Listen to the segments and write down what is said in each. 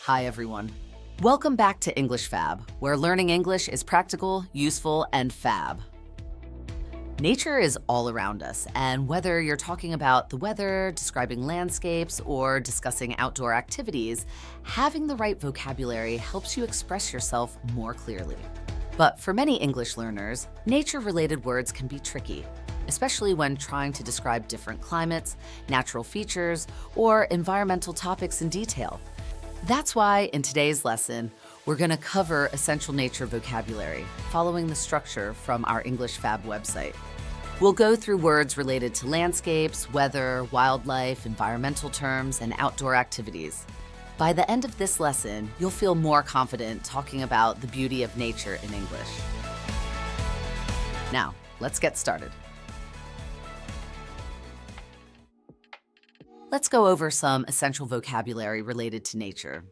Hi, everyone. Welcome back to English Fab, where learning English is practical, useful, and fab. Nature is all around us, and whether you're talking about the weather, describing landscapes, or discussing outdoor activities, having the right vocabulary helps you express yourself more clearly. But for many English learners, nature-related words can be tricky, especially when trying to describe different climates, natural features, or environmental topics in detail. That's why in today's lesson, we're going to cover essential nature vocabulary, following the structure from our English Fab website. We'll go through words related to landscapes, weather, wildlife, environmental terms, and outdoor activities. By the end of this lesson, you'll feel more confident talking about the beauty of nature in English. Now, let's get started. Let's go over some essential vocabulary related to nature.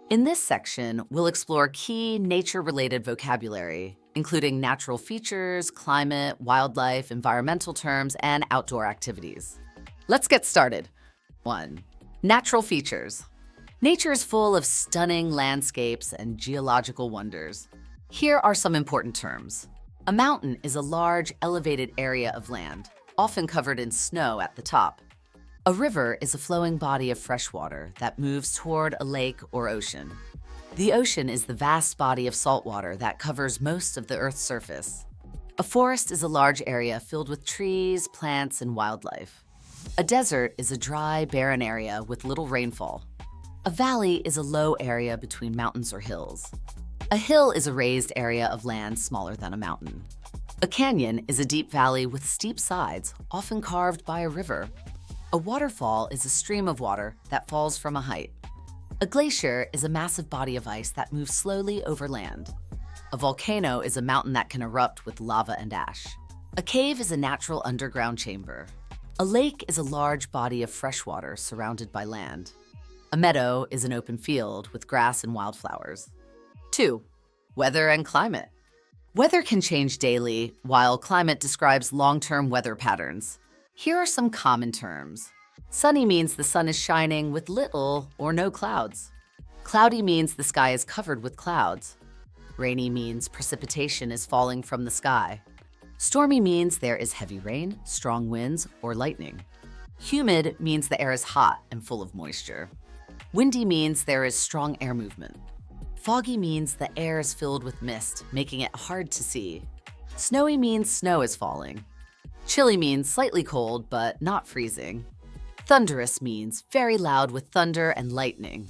In this section, we'll explore key nature-related vocabulary, including natural features, climate, wildlife, environmental terms, and outdoor activities. Let's get started. 1. Natural features. Nature is full of stunning landscapes and geological wonders. Here are some important terms. A mountain is a large, elevated area of land, often covered in snow at the top. A river is a flowing body of fresh water that moves toward a lake or ocean. The ocean is the vast body of salt water that covers most of the Earth's surface. A forest is a large area filled with trees, plants, and wildlife. A desert is a dry, barren area with little rainfall. A valley is a low area between mountains or hills. A hill is a raised area of land smaller than a mountain. A canyon is a deep valley with steep sides, often carved by a river. A waterfall is a stream of water that falls from a height. A glacier is a massive body of ice that moves slowly over land. A volcano is a mountain that can erupt with lava and ash. A cave is a natural underground chamber. A lake is a large body of fresh water surrounded by land. A meadow is an open field with grass and wildflowers. 2. Weather and climate. Weather can change daily, while climate describes long-term weather patterns. Here are some common terms. Sunny means the sun is shining with little or no clouds. Cloudy means the sky is covered with clouds. Rainy means precipitation is falling from the sky. Stormy means there is heavy rain, strong winds, or lightning. Humid means the air is hot and full of moisture. Windy means there is strong air movement. Foggy means the air is filled with mist, making it hard to see. Snowy means snow is falling. Chilly means slightly cold, but not freezing. Thunderous means very loud with thunder and lightning.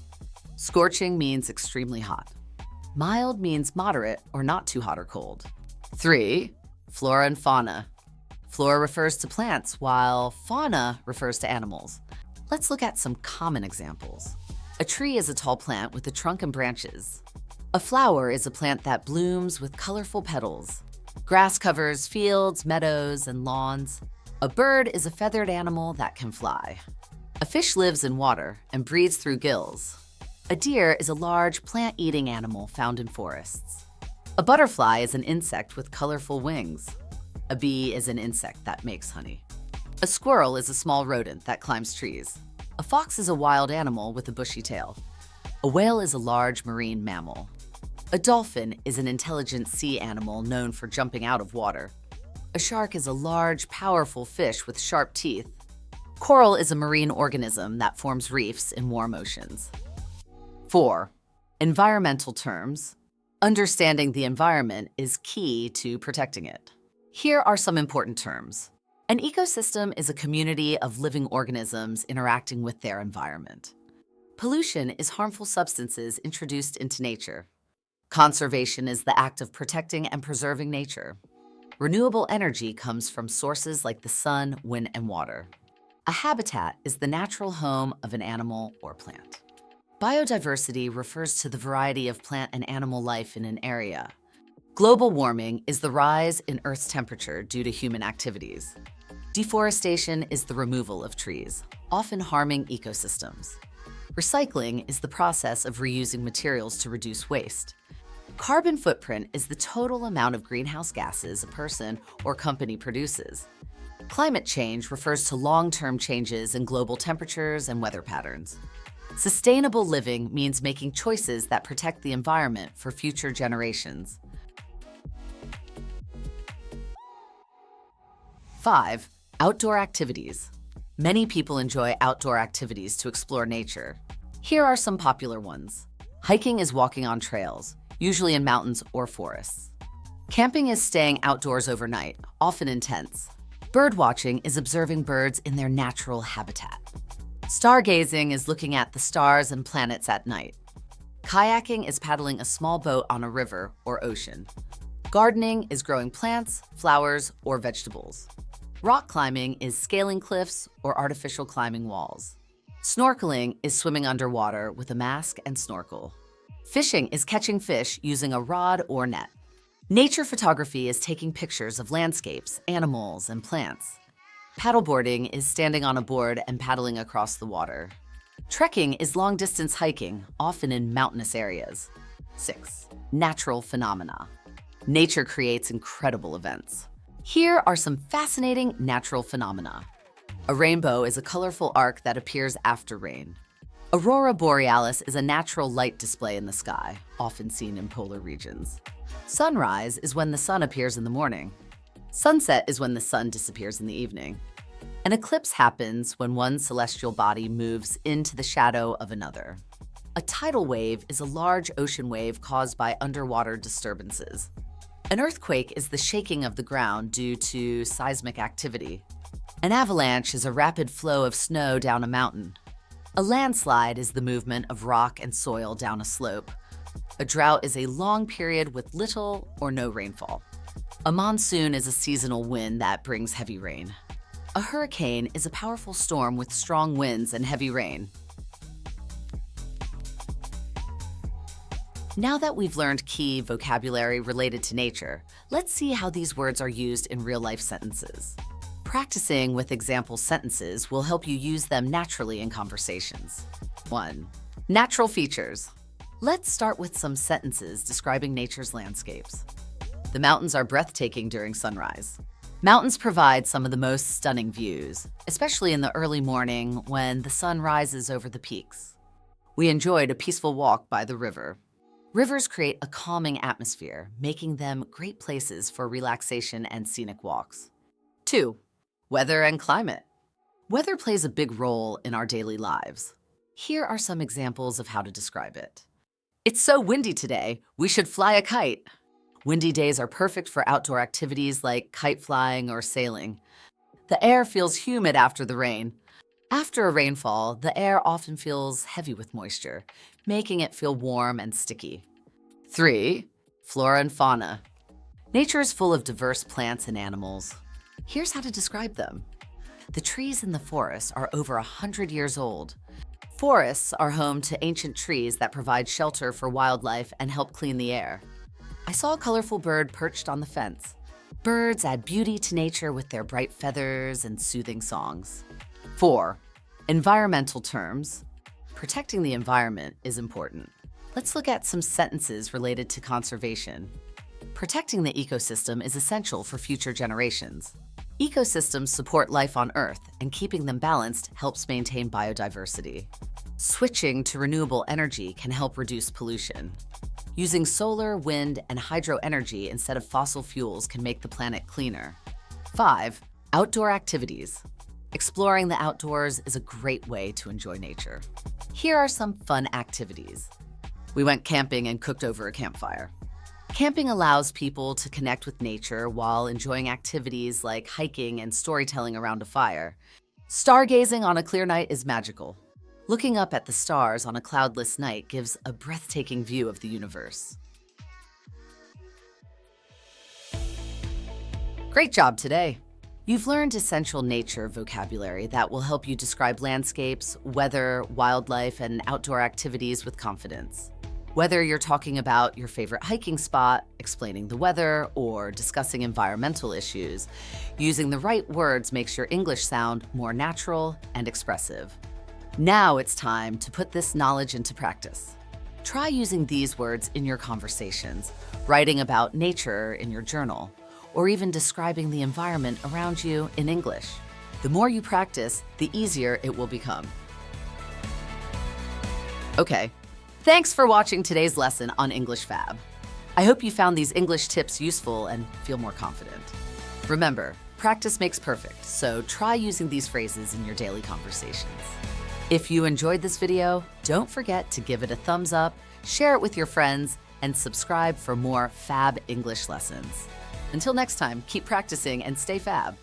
Scorching means extremely hot. Mild means moderate or not too hot or cold. 3. Flora and fauna. Flora refers to plants, while fauna refers to animals. Let's look at some common examples. A tree is a tall plant with a trunk and branches. A flower is a plant that blooms with colorful petals. Grass covers fields, meadows, and lawns. A bird is a feathered animal that can fly. A fish lives in water and breathes through gills. A deer is a large plant-eating animal found in forests. A butterfly is an insect with colorful wings. A bee is an insect that makes honey. A squirrel is a small rodent that climbs trees. A fox is a wild animal with a bushy tail. A whale is a large marine mammal. A dolphin is an intelligent sea animal known for jumping out of water. A shark is a large, powerful fish with sharp teeth. Coral is a marine organism that forms reefs in warm oceans. 4. Environmental terms. Understanding the environment is key to protecting it. Here are some important terms. An ecosystem is a community of living organisms interacting with their environment. Pollution is harmful substances introduced into nature. Conservation is the act of protecting and preserving nature. Renewable energy comes from sources like the sun, wind, and water. A habitat is the natural home of an animal or plant. Biodiversity refers to the variety of plant and animal life in an area. Global warming is the rise in Earth's temperature due to human activities. Deforestation is the removal of trees, often harming ecosystems. Recycling is the process of reusing materials to reduce waste. Carbon footprint is the total amount of greenhouse gases a person or company produces. Climate change refers to long-term changes in global temperatures and weather patterns. Sustainable living means making choices that protect the environment for future generations. 5. Outdoor activities. Many people enjoy outdoor activities to explore nature. Here are some popular ones. Hiking is walking on trails, usually in mountains or forests. Camping is staying outdoors overnight, often in tents. Birdwatching is observing birds in their natural habitat. Stargazing is looking at the stars and planets at night. Kayaking is paddling a small boat on a river or ocean. Gardening is growing plants, flowers, or vegetables. Rock climbing is scaling cliffs or artificial climbing walls. Snorkeling is swimming underwater with a mask and snorkel. Fishing is catching fish using a rod or net. Nature photography is taking pictures of landscapes, animals, and plants. Paddleboarding is standing on a board and paddling across the water. Trekking is long-distance hiking, often in mountainous areas. 6. Natural phenomena. Nature creates incredible events. Here are some fascinating natural phenomena. A rainbow is a colorful arc that appears after rain. Aurora borealis is a natural light display in the sky, often seen in polar regions. Sunrise is when the sun appears in the morning. Sunset is when the sun disappears in the evening. An eclipse happens when one celestial body moves into the shadow of another. A tidal wave is a large ocean wave caused by underwater disturbances. An earthquake is the shaking of the ground due to seismic activity. An avalanche is a rapid flow of snow down a mountain. A landslide is the movement of rock and soil down a slope. A drought is a long period with little or no rainfall. A monsoon is a seasonal wind that brings heavy rain. A hurricane is a powerful storm with strong winds and heavy rain. Now that we've learned key vocabulary related to nature, let's see how these words are used in real-life sentences. Practicing with example sentences will help you use them naturally in conversations. 1. Natural features. Let's start with some sentences describing nature's landscapes. The mountains are breathtaking during sunrise. Mountains provide some of the most stunning views, especially in the early morning when the sun rises over the peaks. We enjoyed a peaceful walk by the river. Rivers create a calming atmosphere, making them great places for relaxation and scenic walks. 2. Weather and climate. Weather plays a big role in our daily lives. Here are some examples of how to describe it. It's so windy today, we should fly a kite. Windy days are perfect for outdoor activities like kite flying or sailing. The air feels humid after the rain. After a rainfall, the air often feels heavy with moisture, making it feel warm and sticky. 3. Flora and fauna. Nature is full of diverse plants and animals. Here's how to describe them. The trees in the forest are over 100 years old. Forests are home to ancient trees that provide shelter for wildlife and help clean the air. I saw a colorful bird perched on the fence. Birds add beauty to nature with their bright feathers and soothing songs. 4. Environmental terms. Protecting the environment is important. Let's look at some sentences related to conservation. Protecting the ecosystem is essential for future generations. Ecosystems support life on Earth, and keeping them balanced helps maintain biodiversity. Switching to renewable energy can help reduce pollution. Using solar, wind, and hydro energy instead of fossil fuels can make the planet cleaner. 5. Outdoor activities. Exploring the outdoors is a great way to enjoy nature. Here are some fun activities. We went camping and cooked over a campfire. Camping allows people to connect with nature while enjoying activities like hiking and storytelling around a fire. Stargazing on a clear night is magical. Looking up at the stars on a cloudless night gives a breathtaking view of the universe. Great job today! You've learned essential nature vocabulary that will help you describe landscapes, weather, wildlife, and outdoor activities with confidence. Whether you're talking about your favorite hiking spot, explaining the weather, or discussing environmental issues, using the right words makes your English sound more natural and expressive. Now it's time to put this knowledge into practice. Try using these words in your conversations, writing about nature in your journal, or even describing the environment around you in English. The more you practice, the easier it will become. Okay, thanks for watching today's lesson on English Fab. I hope you found these English tips useful and feel more confident. Remember, practice makes perfect, so try using these phrases in your daily conversations. If you enjoyed this video, don't forget to give it a thumbs up, share it with your friends, and subscribe for more Fab English lessons. Until next time, keep practicing and stay fab.